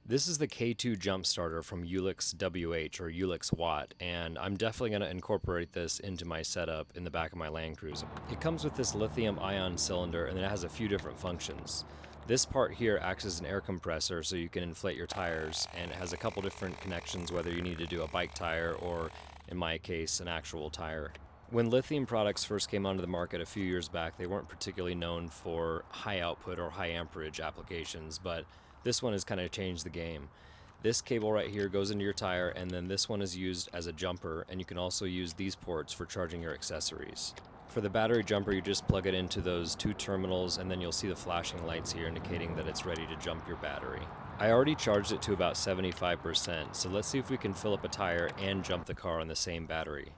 This is the K2 jump starter from ULiXWH or ULiXWH, and I'm definitely going to incorporate this into my setup in the back of my Land Cruiser. It comes with this lithium ion cylinder, and it has a few different functions. This part here acts as an air compressor so you can inflate your tires, and it has a couple different connections whether you need to do a bike tire or, in my case, an actual tire. When lithium products first came onto the market a few years back, they weren't particularly known for high output or high amperage applications, but this one has kind of changed the game. This cable right here goes into your tire, and then this one is used as a jumper, and you can also use these ports for charging your accessories. For the battery jumper, you just plug it into those two terminals, and then you'll see the flashing lights here indicating that it's ready to jump your battery. I already charged it to about 75%, so let's see if we can fill up a tire and jump the car on the same battery.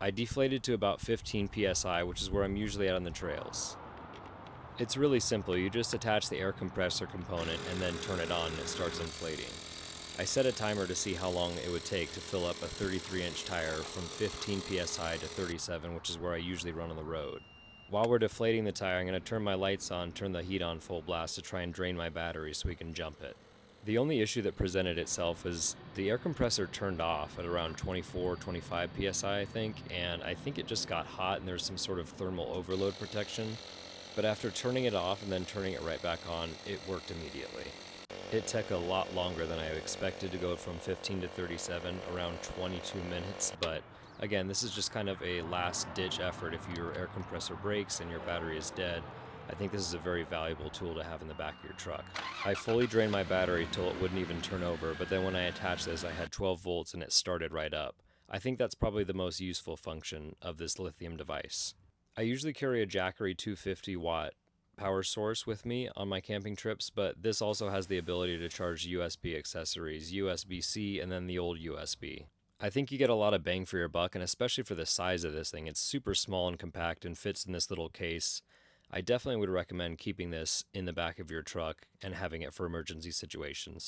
I deflated to about 15 psi, which is where I'm usually at on the trails. It's really simple. You just attach the air compressor component and then turn it on and it starts inflating. I set a timer to see how long it would take to fill up a 33-inch tire from 15 psi to 37, which is where I usually run on the road. While we're deflating the tire, I'm going to turn my lights on, turn the heat on full blast to try and drain my battery so we can jump it. The only issue that presented itself is the air compressor turned off at around 24, 25 psi, I think, and I think it just got hot and there's some sort of thermal overload protection. But after turning it off and then turning it right back on, it worked immediately. It took a lot longer than I expected to go from 15 to 37, around 22 minutes, but again, this is just kind of a last-ditch effort if your air compressor breaks and your battery is dead. I think this is a very valuable tool to have in the back of your truck. I fully drained my battery till it wouldn't even turn over, but then when I attached this, I had 12 volts and it started right up. I think that's probably the most useful function of this lithium device. I usually carry a Jackery 250-watt power source with me on my camping trips, but this also has the ability to charge USB accessories, USB-C, and then the old USB. I think you get a lot of bang for your buck, and especially for the size of this thing, it's super small and compact and fits in this little case. I definitely would recommend keeping this in the back of your truck and having it for emergency situations.